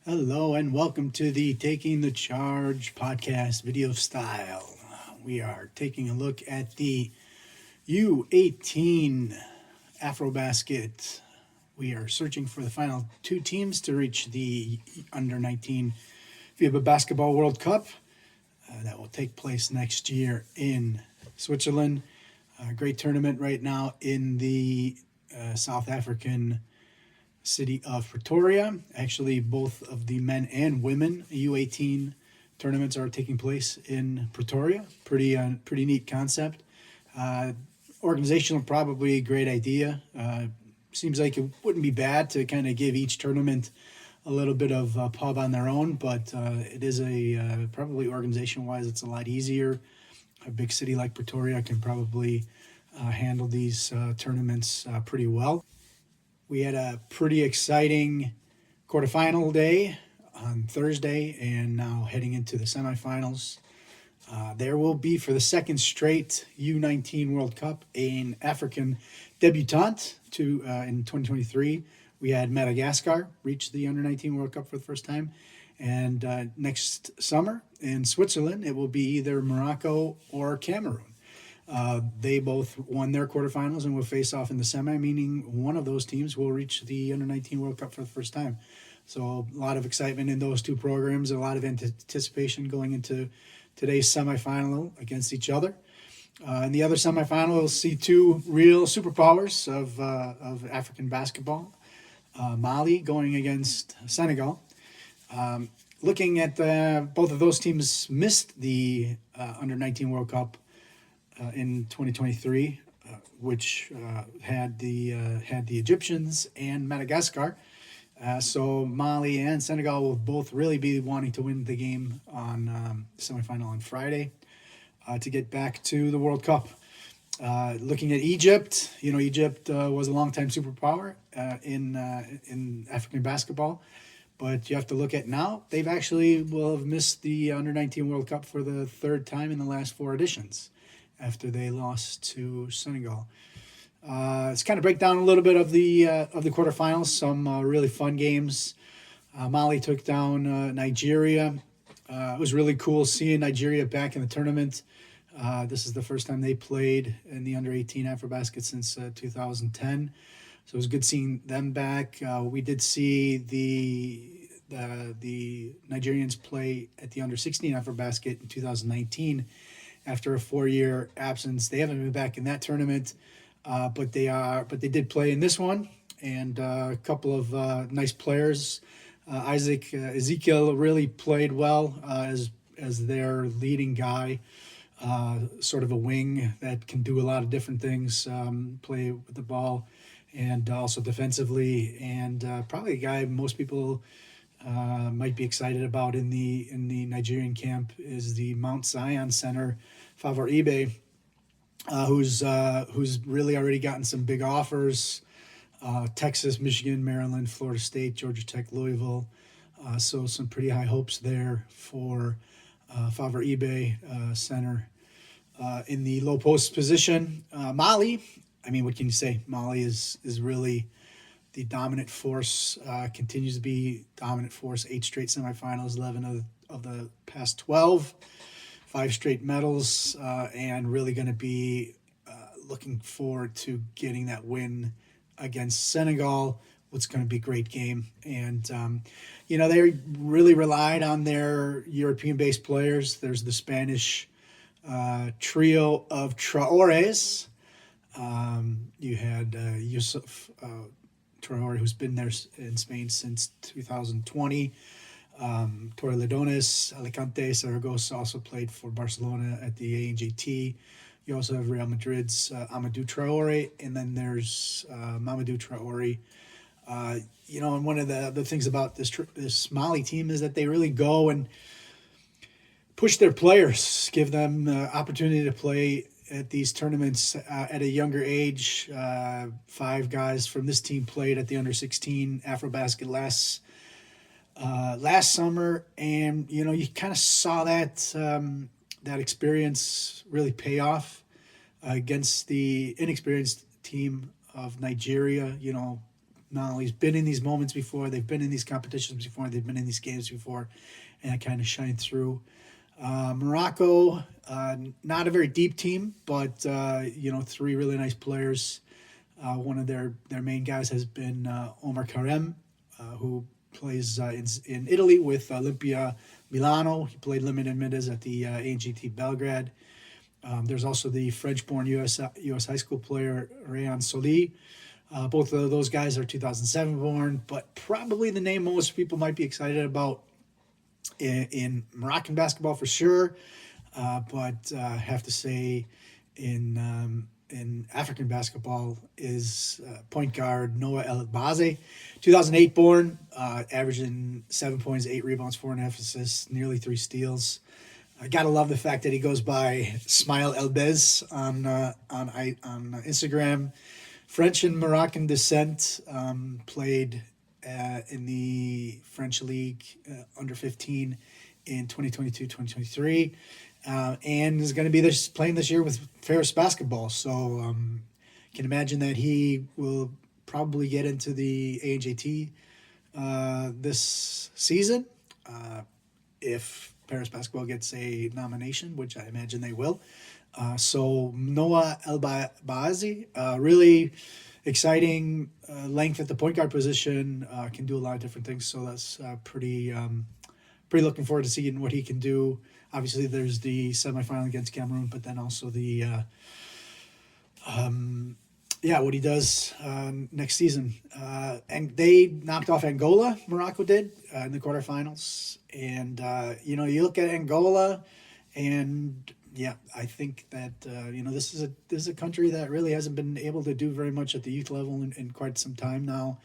Hello and welcome to the Taking the Charge podcast video style. We are taking a look at the U18 AfroBasket. We are searching for the final two teams to reach the under 19 FIBA Basketball World Cup that will take place next year in Switzerland. Great tournament right now in the South African city of Pretoria. Actually, both of the men and women U18 tournaments are taking place in Pretoria. Pretty neat concept. Organizational, probably a great idea. Seems like it wouldn't be bad to kind of give each tournament a little bit of a pub on their own, but it is probably organization-wise, it's a lot easier. A big city like Pretoria can probably handle these tournaments pretty well. We had a pretty exciting quarterfinal day on Thursday, and now heading into the semifinals. There will be, for the second straight U19 World Cup, an African debutante in 2023. We had Madagascar reach the Under-19 World Cup for the first time. And next summer in Switzerland, it will be either Morocco or Cameroon. They both won their quarterfinals and will face off in the semi, meaning one of those teams will reach the Under-19 World Cup for the first time. So a lot of excitement in those two programs, a lot of anticipation going into today's semifinal against each other. In the other semifinal, we'll see two real superpowers of African basketball. Mali going against Senegal. Looking at both of those teams missed the Under-19 World Cup in 2023, which had the Egyptians and Madagascar. So Mali and Senegal will both really be wanting to win the game on semifinal on Friday to get back to the World Cup. Looking at Egypt, Egypt was a longtime superpower in African basketball. But you have to look at now, they've actually will have missed the Under-19 World Cup for the third time in the last four editions, after they lost to Senegal. Let's kind of break down a little bit of the quarterfinals. Some really fun games. Mali took down Nigeria. It was really cool seeing Nigeria back in the tournament. This is the first time they played in the Under-18 AfroBasket since 2010. So it was good seeing them back. We did see the Nigerians play at the Under-16 AfroBasket in 2019. After a 4-year absence, they haven't been back in that tournament, but they did play in this one, and a couple of nice players. Ezekiel really played well as their leading guy, sort of a wing that can do a lot of different things, play with the ball, and also defensively, and probably a guy most people might be excited about in the Nigerian camp is the Mount Zion center, Favor Ibe, who's really already gotten some big offers. Texas, Michigan, Maryland, Florida State, Georgia Tech, Louisville. So some pretty high hopes there for Favor Ibe, center. In the low post position, Mali, what can you say? Mali is really the dominant force, continues to be dominant force. 8 straight semifinals, 11 of the past 12, 5 straight medals, and really going to be looking forward to getting that win against Senegal. What's going to be a great game. And, they really relied on their European-based players. There's the Spanish trio of Traores. You had Yusuf Traore, who's been there in Spain since 2020. Torrelodones, Alicante, Zaragoza also played for Barcelona at the ANJT. You also have Real Madrid's Amadou Traore, and then there's Mamadou Traore. And one of the things about this Mali team is that they really go and push their players, give them opportunity to play at these tournaments at a younger age. 5 guys from this team played at the Under-16 AfroBasket last summer, and you kind of saw that experience really pay off against the inexperienced team of Nigeria. Mali's been in these moments before. They've been in these competitions before. They've been in these games before, and it kind of shined through. Morocco, not a very deep team, but three really nice players. One of their main guys has been Omar Karem, who plays in Italy with Olimpia Milano. He played limited minutes at the AGT Belgrade. There's also the French-born U.S. high school player Rayan Soli. Both of those guys are 2007 born, but probably the name most people might be excited about in Moroccan basketball for sure. But I have to say in African basketball is point guard Noah El Baze, 2008 born, averaging 7 points, 8 rebounds, 4.5 assists, nearly 3 steals. I gotta love the fact that he goes by Smile Elbez on Instagram. French and Moroccan descent, played in the French League under 15 in 2022-2023, and is going to be playing this year with Ferris basketball. So can imagine that he will probably get into the AJT this season if Paris basketball gets a nomination, which I imagine they will. So Noah El-Bazi, really exciting length at the point guard position, can do a lot of different things. So that's pretty looking forward to seeing what he can do. Obviously, there's the semifinal against Cameroon, but then also the what he does next season. And they knocked off Angola, Morocco did, in the quarterfinals. And, you look at Angola and, I think that, this is a country that really hasn't been able to do very much at the youth level in quite some time now.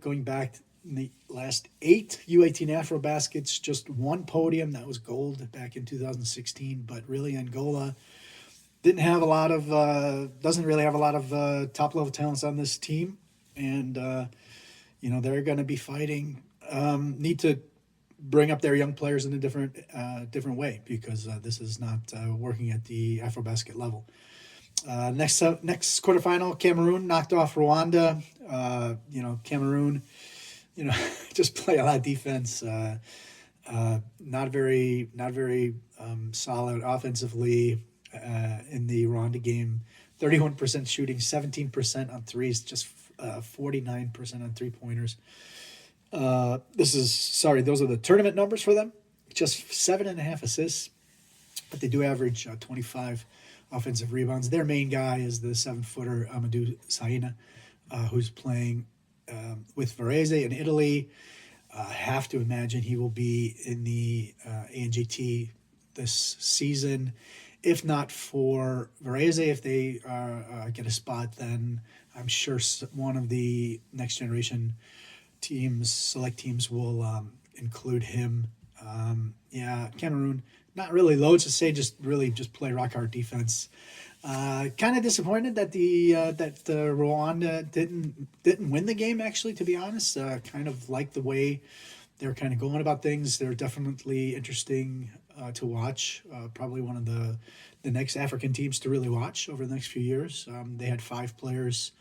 Going back in the last 8 U18 AfroBaskets, just one podium, that was gold back in 2016. But really Angola doesn't really have a lot of top level talents on this team. And, they're going to be fighting, need to bring up their young players in a different way, because this is not working at the AfroBasket level. Next quarterfinal, Cameroon knocked off Rwanda. Cameroon, just play a lot of defense. Not very solid offensively in the Rwanda game. 31% shooting, 17% on threes, just 49% on 3-pointers. Those are the tournament numbers for them. Just 7.5 assists, but they do average 25 offensive rebounds. Their main guy is the 7-footer Amadou Saina, who's playing with Varese in Italy. Have to imagine he will be in the ANGT this season. If not for Varese, if they get a spot, then I'm sure one of the next generation select teams will include him. Cameroon, not really loads to say, just play rock hard defense. Kind of disappointed that the Rwanda didn't win the game, actually, to be honest. Kind of like the way they're kind of going about things. They're definitely interesting to watch. Probably one of the next African teams to really watch over the next few years. They had 5 players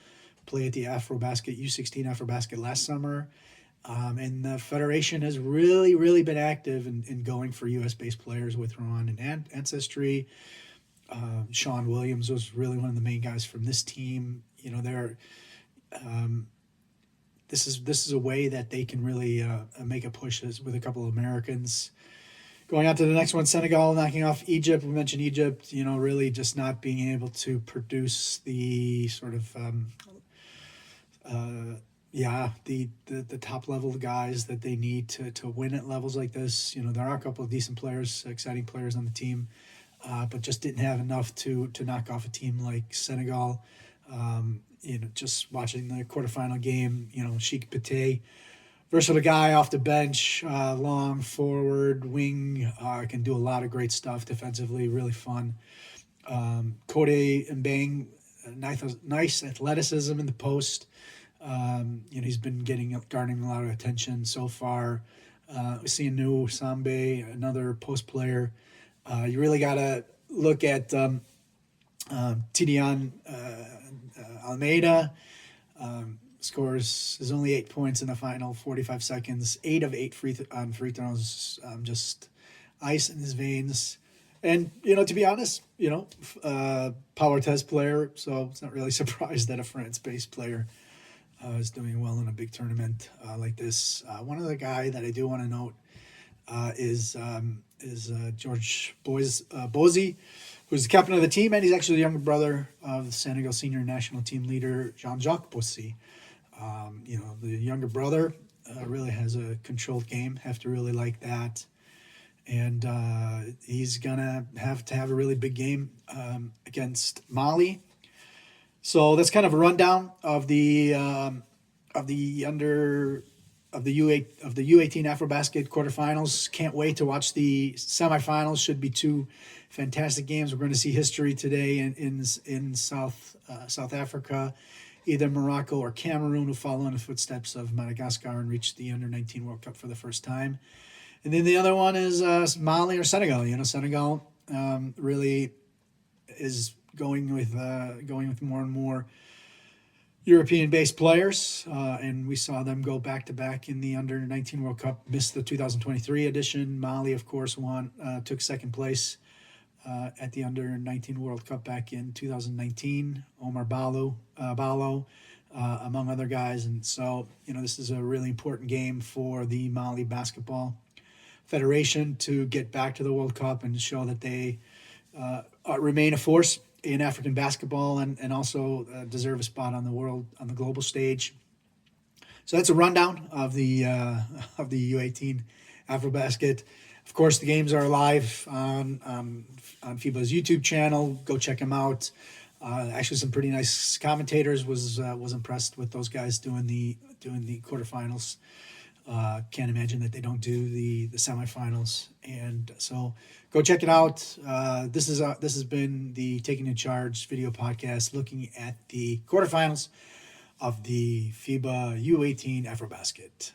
play at the AfroBasket, U16 AfroBasket last summer. And the Federation has really, really been active in going for U.S.-based players with Rwandan ancestry. Sean Williams was really one of the main guys from this team. This is a way that they can really make a push with a couple of Americans. Going on to the next one, Senegal knocking off Egypt. We mentioned Egypt, really just not being able to produce the sort of the top level guys that they need to win at levels like this. There are a couple of decent players, exciting players on the team, but just didn't have enough to knock off a team like Senegal. Just watching the quarterfinal game, Sheik Pate, versatile guy off the bench, long forward, wing, can do a lot of great stuff defensively, really fun. Kode Mbang, nice athleticism in the post. He's been garnering a lot of attention so far. We see a new Sambe, another post player. You really got to look at Tidiane Almeida, scores is only 8 points in the final 45 seconds, 8 of 8 free throws, just ice in his veins. And, to be honest, power test player, so it's not really surprised that a France-based player is doing well in a big tournament like this. One other guy that I do want to note is George Bozy, who's the captain of the team, and he's actually the younger brother of the Senegal senior national team leader, Jean-Jacques Bozy. The younger brother really has a controlled game, have to really like that. And he's going to have a really big game against Mali. So that's kind of a rundown of the U18 AfroBasket quarterfinals. Can't wait to watch the semifinals. Should be two fantastic games. We're going to see history today in South Africa. Either Morocco or Cameroon will follow in the footsteps of Madagascar and reach the U19 World Cup for the first time. And then the other one is Mali or Senegal. Senegal really is going with more and more European-based players, and we saw them go back-to-back in the Under-19 World Cup, missed the 2023 edition. Mali, of course, took second place at the Under-19 World Cup back in 2019. Omar Ballo, among other guys. And so, this is a really important game for the Mali Basketball Federation to get back to the World Cup and show that they remain a force in African basketball and also deserve a spot on the global stage. So that's a rundown of the U18 AfroBasket. Of course, the games are live on FIBA's YouTube channel. Go check them out. Actually, some pretty nice commentators. Was impressed with those guys doing the quarterfinals. Can't imagine that they don't do the semifinals. And so go check it out. This has been the Taking in Charge video podcast looking at the quarterfinals of the FIBA U18 AfroBasket.